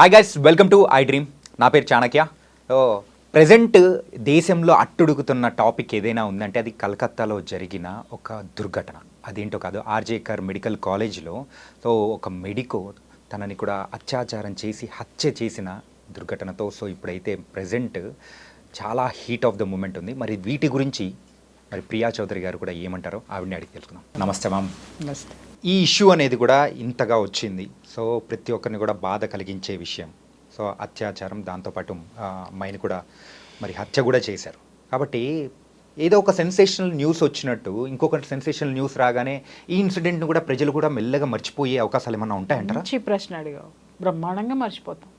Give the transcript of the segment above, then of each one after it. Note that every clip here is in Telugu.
Hi guys, welcome to I dream. నా పేరు చాణక్య. ప్రజెంట్ దేశంలో అట్టుడుగుతున్న టాపిక్ ఏదైనా ఉందంటే అది కలకత్తాలో జరిగిన ఒక దుర్ఘటన. అదేంటో కాదు, ఆర్జేకర్ మెడికల్ కాలేజ్లో ఒక మెడికో తనని కూడా అత్యాచారం చేసి హత్య చేసిన దుర్ఘటనతో ఇప్పుడైతే ప్రజెంట్ చాలా హీట్ ఆఫ్ ద మూమెంట్ ఉంది. మరి వీటి గురించి ప్రియా చౌదరి గారు కూడా ఏమంటారో ఆవిడని అడిగి తెలుసుకుందాం. నమస్తే మ్యామ్. నమస్తే. ఈ ఇష్యూ అనేది కూడా ఇంతగా వచ్చింది, ప్రతి ఒక్కరిని కూడా బాధ కలిగించే విషయం. అత్యాచారం, దాంతోపాటు అమ్మాయిని కూడా హత్య కూడా చేశారు. కాబట్టి ఏదో ఒక సెన్సేషనల్ న్యూస్ వచ్చినట్టు ఇంకొక సెన్సేషనల్ న్యూస్ రాగానే ఈ ఇన్సిడెంట్ను కూడా ప్రజలు కూడా మెల్లగా మర్చిపోయే అవకాశాలు ఏమన్నా ఉంటాయంటారా? మంచి ప్రశ్న అడిగావు. బ్రహ్మాండంగా మర్చిపోతాం.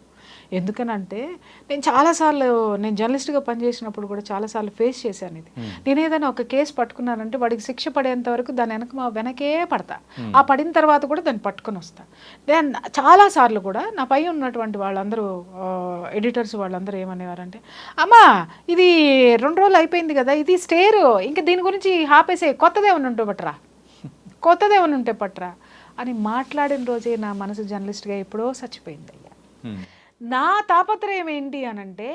ఎందుకనంటే నేను జర్నలిస్ట్గా పనిచేసినప్పుడు కూడా చాలాసార్లు ఫేస్ చేశాను ఇది. నేను ఏదైనా ఒక కేసు పట్టుకున్నానంటే వాడికి శిక్ష పడేంత వరకు దాని వెనకే పడతా. ఆ పడిన తర్వాత కూడా దాన్ని పట్టుకొని వస్తా. నేను చాలాసార్లు కూడా నా పై ఉన్నటువంటి వాళ్ళందరూ ఎడిటర్స్ వాళ్ళందరూ ఏమనేవారంటే, అమ్మా ఇది 2 రోజులు అయిపోయింది కదా, ఇది స్టేరు, ఇంకా దీని గురించి ఆపేసే, కొత్తదేమన్నా ఉంటే పట్రా అని మాట్లాడిన రోజే నా మనసు జర్నలిస్ట్గా ఎప్పుడో చచ్చిపోయింది అయ్యా. నా తాపత్రయం ఏంటి అనంటే,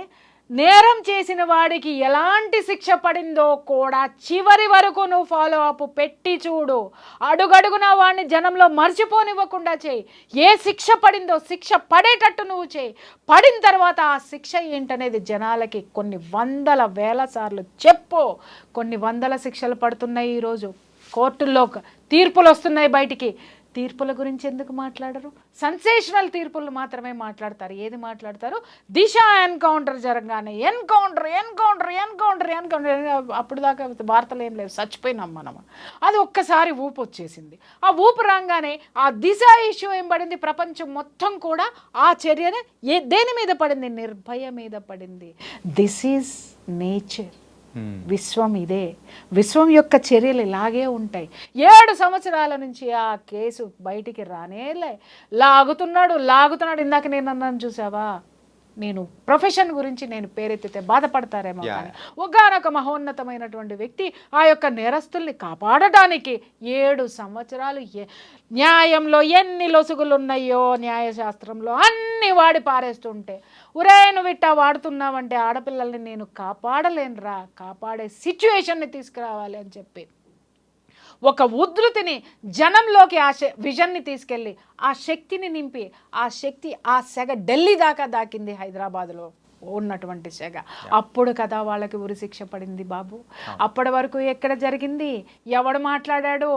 నేరం చేసిన వాడికి ఎలాంటి శిక్ష పడిందో కూడా చివరి వరకు నువ్వు ఫాలో అప్ పెట్టి చూడు. అడుగడుగునా వాడిని జనంలో మర్చిపోనివ్వకుండా చేయి. ఏ శిక్ష పడిందో శిక్ష పడేటట్టు నువ్వు చేయి. పడిన తర్వాత ఆ శిక్ష ఏంటనేది జనాలకి కొన్ని వందల వేల సార్లు చెప్పు. కొన్ని వందల శిక్షలు పడుతున్నాయి ఈరోజు, కోర్టుల్లో తీర్పులు వస్తున్నాయి బయటికి. తీర్పుల గురించి ఎందుకు మాట్లాడరు? సెన్సేషనల్ తీర్పులు మాత్రమే మాట్లాడతారు. ఏది మాట్లాడతారు? దిశ ఎన్కౌంటర్ జరగానే ఎన్కౌంటర్, అప్పుడు దాకా వార్తలు ఏం లేవు, చచ్చిపోయినాం మనం. అది ఒక్కసారి ఊపు వచ్చేసింది. ఆ ఊపు రాగానే ఆ దిశ ఇష్యూ ఏం పడింది, ప్రపంచం మొత్తం కూడా ఆ చర్యని దేని మీద పడింది? నిర్భయ మీద పడింది. This is nature. విశ్వం ఇదే. విశ్వం యొక్క చర్యలు ఇలాగే ఉంటాయి. 7 సంవత్సరాల నుంచి ఆ కేసు బయటికి రానేలే. లాగుతున్నాడు. ఇందాక నేను అన్నాను చూసావా, నేను ప్రొఫెషన్ గురించి నేను పేరెత్తితే బాధపడతారేమో కానీ ఒకానొక మహోన్నతమైనటువంటి వ్యక్తి ఆ యొక్క నేరస్తుల్ని కాపాడటానికి 7 సంవత్సరాలు న్యాయంలో ఎన్ని లొసుగులు ఉన్నాయో న్యాయశాస్త్రంలో అన్ని వాడి పారేస్తుంటే, ఒరే నువ్వు ఇట్టా వాడుతున్నావంటే ఆడపిల్లల్ని నేను కాపాడలేనురా, కాపాడే సిచ్యువేషన్ని తీసుకురావాలి అని చెప్పి ఒక ఉధృతిని జనంలోకి, ఆ విజన్ని తీసుకెళ్ళి ఆ శక్తిని నింపి, ఆ శక్తి ఆ సెగ ఢిల్లీ దాకా దాకింది, హైదరాబాద్లో ఉన్నటువంటి సెగ. అప్పుడు కదా వాళ్ళకి ఉరిశిక్ష పడింది బాబు. అప్పటి వరకు ఎక్కడ జరిగింది? ఎవడు మాట్లాడాడు?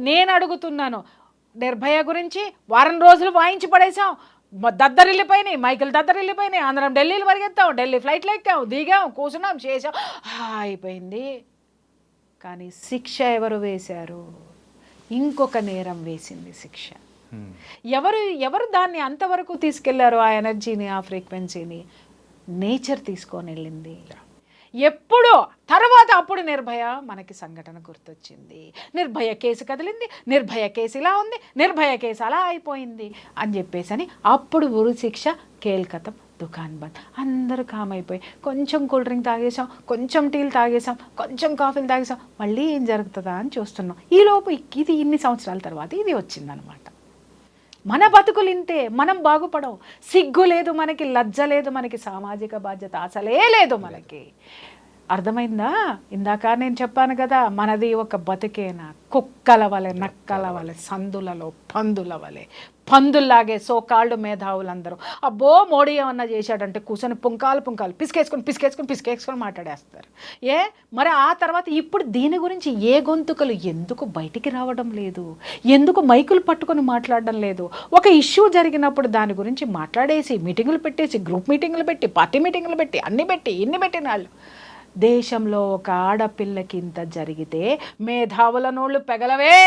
నేను అడుగుతున్నాను. నిర్భయ గురించి వారం రోజులు వాయించి పడేసాం, దద్దరిల్లిపోయినాయి, మైకులు దద్దరిల్లిపోయినాయి, అందరం ఢిల్లీలో పరిగెత్తాం, ఢిల్లీ ఫ్లైట్లు ఎక్కాం, దిగాం, కూర్చున్నాం, చేసాం, అయిపోయింది. కానీ శిక్ష ఎవరు వేశారు? ఇంకొక నేరం వేసింది శిక్ష. ఎవరు దాన్ని అంతవరకు తీసుకెళ్లారు? ఆ ఎనర్జీని, ఆ ఫ్రీక్వెన్సీని నేచర్ తీసుకొని వెళ్ళింది. ఎప్పుడో తర్వాత అప్పుడు నిర్భయ మనకి సంఘటన గుర్తొచ్చింది. నిర్భయ కేసు కదిలింది, నిర్భయ కేసు ఇలా ఉంది, నిర్భయ కేసు అలా అయిపోయింది అని చెప్పేసి అని అప్పుడు ఉరి శిక్ష, కేల్కతం, దుకాన్ బంద్, అందరూ కామైపోయి కొంచెం కూల్ డ్రింక్ తాగేసాం, కొంచెం టీలు తాగేసాం, కొంచెం కాఫీలు తాగేసాం, మళ్ళీ ఏం జరుగుతుందా అని చూస్తున్నాం. ఈలోపు ఇది ఇన్ని సంవత్సరాల తర్వాత ఇది వచ్చిందనమాట. మన బతుకులు ఇంతే, మనం బాగుపడం. సిగ్గు లేదు మనకి, లజ్జ లేదు మనకి, సామాజిక బాధ్యత అసలే లేదు మనకి. అర్థమైందా? ఇందాక నేను చెప్పాను కదా, మనది ఒక బతుకేనా, కుక్కల వలె, నక్కల వలె, సందులలో పందుల వలె, పందుల్లాగే సోకాళ్ళు మేధావులందరూ అబ్బో మోడీ ఏమన్నా చేశాడంటే కూర్చొని పుంకాలు పిసికేసుకొని మాట్లాడేస్తారు. మరి ఆ తర్వాత ఇప్పుడు దీని గురించి ఏ గొంతుకలు ఎందుకు బయటికి రావడం లేదు? ఎందుకు మైకులు పట్టుకొని మాట్లాడడం లేదు? ఒక ఇష్యూ జరిగినప్పుడు దాని గురించి మాట్లాడేసి మీటింగులు పెట్టేసి, గ్రూప్ మీటింగులు పెట్టి, పార్టీ మీటింగులు పెట్టి, ఇన్ని పెట్టిన వాళ్ళు. దేశంలో ఒక ఆడపిల్లకి ఇంత జరిగితే మేధావుల నోళ్ళు పెగలవే,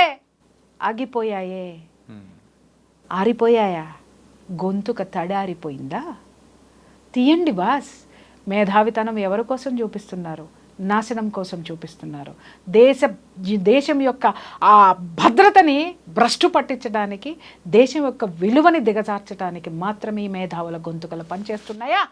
ఆగిపోయాయే, ఆరిపోయాయా? గొంతుక తడారిపోయిందా? తీయండి బాస్. మేధావితనం ఎవరి కోసం చూపిస్తున్నారు? నాశనం కోసం చూపిస్తున్నారు. దేశం యొక్క ఆ భద్రతని భ్రష్టు పట్టించడానికి, దేశం యొక్క విలువని దిగజార్చడానికి మాత్రమే మేధావుల గొంతుకలు పనిచేస్తున్నాయా?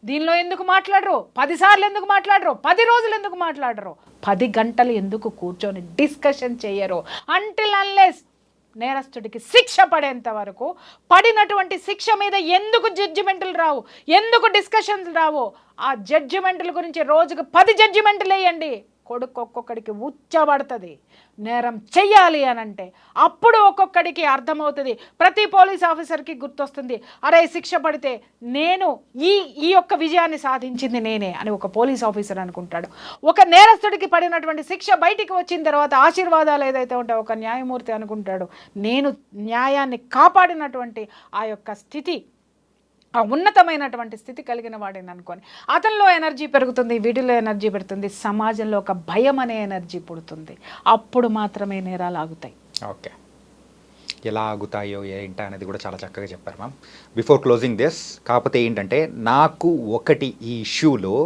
దీనిలో ఎందుకు మాట్లాడరు? 10 సార్లు ఎందుకు మాట్లాడరు? 10 రోజులు ఎందుకు మాట్లాడరు? 10 గంటలు ఎందుకు కూర్చొని డిస్కషన్ చేయరు? అంటిల్ అన్లెస్ నేరస్తుడికి శిక్ష పడేంత వరకు, పడినటువంటి శిక్ష మీద ఎందుకు జడ్జిమెంట్లు రావు, ఎందుకు డిస్కషన్స్ రావు, ఆ జడ్జిమెంట్ల గురించి రోజుకు 10 జడ్జిమెంట్లు వేయండి. కొడుకు ఒక్కొక్కడికి ఉచ్చబడుతుంది నేరం చెయ్యాలి అనంటే. అప్పుడు ఒక్కొక్కడికి అర్థమవుతుంది, ప్రతి పోలీస్ ఆఫీసర్కి గుర్తొస్తుంది, అరే శిక్ష పడితే నేను ఈ యొక్క విజయాన్ని సాధించింది నేనే అని ఒక పోలీస్ ఆఫీసర్ అనుకుంటాడు. ఒక నేరస్తుడికి పడినటువంటి శిక్ష బయటికి వచ్చిన తర్వాత ఆశీర్వాదాలు ఏదైతే ఉంటాయో ఒక న్యాయమూర్తి అనుకుంటాడు, నేను న్యాయాన్ని కాపాడినటువంటి ఆ యొక్క స్థితి, ఆ ఉన్నతమైనటువంటి స్థితి కలిగిన వాడిని అనుకొని అతనిలో ఎనర్జీ పెరుగుతుంది, వీటిలో ఎనర్జీ పెడుతుంది, సమాజంలో ఒక భయం అనే ఎనర్జీ పుడుతుంది. అప్పుడు మాత్రమే నేరాలు ఆగుతాయి. ఓకే, ఎలా ఆగుతాయో ఏంటా అనేది కూడా చాలా చక్కగా చెప్పారు మ్యామ్. బిఫోర్ క్లోజింగ్ దిస్, కాకపోతే ఏంటంటే నాకు ఒకటి ఈ ఇష్యూలో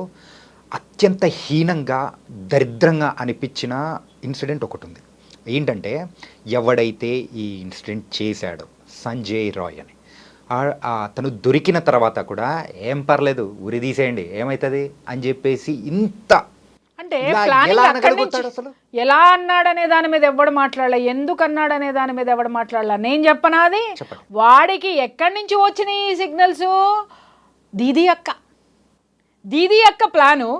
అత్యంత హీనంగా దరిద్రంగా అనిపించిన ఇన్సిడెంట్ ఒకటి ఉంది. ఏంటంటే ఎవడైతే ఈ ఇన్సిడెంట్ చేశాడో సంజయ్ రాయ్ అని, తను దొరికిన తర్వాత కూడా ఏం పర్లేదు ఉరి తీసేయండి ఏమవుతుంది అని చెప్పేసి ఇంత అంటే ఎలా అన్నాడనే దాని మీద ఎవడు మాట్లాడలే, ఎందుకు అన్నాడనే దాని మీద ఎవడు మాట్లాడలే. నేను చెప్పనాది, వాడికి ఎక్కడి నుంచి వచ్చినాయి ఈ సిగ్నల్స్? దీది అక్క ప్లాను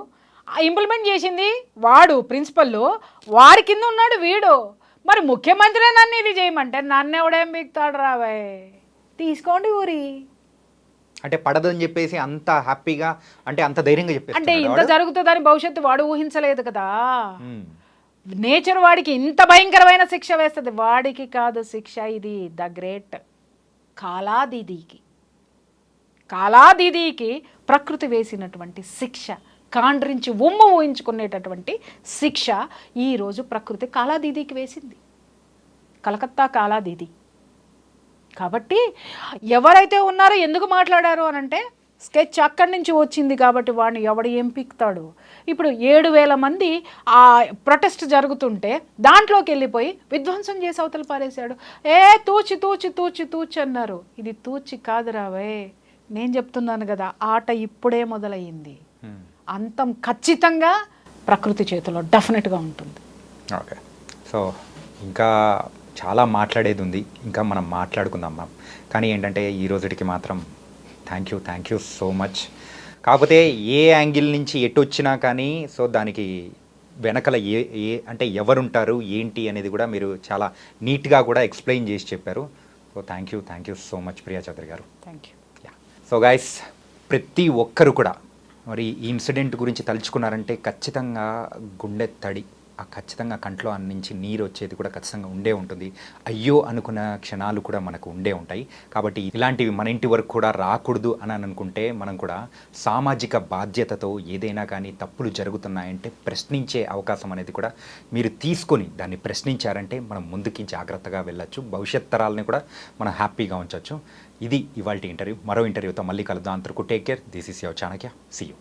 ఇంప్లిమెంట్ చేసింది వాడు, ప్రిన్సిపల్ వాడి కింద ఉన్నాడు వీడు. మరి ముఖ్యమంత్రి నన్ను ఇది చేయమంటే నన్ను ఎవడేం బిగుతాడు రావాయ్, తీసుకోండి ఊరి. అంటే పడదని చెప్పేసి అంత హ్యాపీగా, అంటే అంత ధైర్యంగా చెప్పేసి, అంటే ఇంత జరుగుతుందని భవిష్యత్తు వాడు ఊహించలేదు కదా. నేచర్ వాడికి ఇంత భయంకరమైన శిక్ష వేస్తుంది. వాడికి కాదు శిక్ష, ఇది ద గ్రేట్ కాలాదీదీకి ప్రకృతి వేసినటువంటి శిక్ష, కాండ్రించి ఉమ్ము ఊహించుకునేటటువంటి శిక్ష ఈరోజు ప్రకృతి కాలాదీదీకి వేసింది, కలకత్తా కాలాదీదీ. కాబట్టి ఎవరైతే ఉన్నారో ఎందుకు మాట్లాడారు అని అంటే స్కెచ్ అక్కడి నుంచి వచ్చింది కాబట్టి వాడిని ఎవడు ఏం పీకుతాడు. ఇప్పుడు 7,000 మంది ఆ ప్రొటెస్ట్ జరుగుతుంటే దాంట్లోకి వెళ్ళిపోయి విధ్వంసం చేసి అవతల పారేశాడు. తూచి అన్నారు. ఇది తూచి కాదు రావే, నేను చెప్తున్నాను కదా, ఆట ఇప్పుడే మొదలయ్యింది. అంతం ఖచ్చితంగా ప్రకృతి చేతిలో డెఫినెట్గా ఉంటుంది. ఓకే, సో ఇంకా చాలా మాట్లాడేది ఉంది, ఇంకా మనం మాట్లాడుకుందాం మ్యామ్. కానీ ఏంటంటే ఈ రోజుకి మాత్రం థ్యాంక్ యూ సో మచ్. కాకపోతే ఏ యాంగిల్ నుంచి ఎటు వచ్చినా కానీ సో దానికి వెనకల అంటే ఎవరుంటారు ఏంటి అనేది కూడా మీరు చాలా నీట్గా కూడా ఎక్స్ప్లెయిన్ చేసి చెప్పారు. So thank you so much Priya Chaudhary గారు. Thank you. సో గైస్, ప్రతి ఒక్కరు కూడా మరి ఈ ఇన్సిడెంట్ గురించి తలుచుకున్నారంటే ఖచ్చితంగా గుండె తడి, ఖచ్చితంగా కంట్లో నుంచి నీరు వచ్చేది కూడా ఖచ్చితంగా ఉండే ఉంటుంది. అయ్యో అనుకున్న క్షణాలు కూడా మనకు ఉండే ఉంటాయి. కాబట్టి ఇలాంటివి మన ఇంటి వరకు కూడా రాకూడదు అని అనుకుంటే మనం కూడా సామాజిక బాధ్యతతో ఏదైనా కానీ తప్పులు జరుగుతున్నాయంటే ప్రశ్నించే అవకాశం అనేది కూడా మీరు తీసుకొని దాన్ని ప్రశ్నించారంటే మనం ముందుకి జాగ్రత్తగా వెళ్ళొచ్చు, భవిష్యత్ తరాలని కూడా మనం హ్యాపీగా ఉంచవచ్చు. ఇది ఇవాల్టి ఇంటర్వ్యూ. మరో ఇంటర్వ్యూతో మళ్ళీ కలుద్దాం. అంతవరకు take care. This is your Chanakya. See you.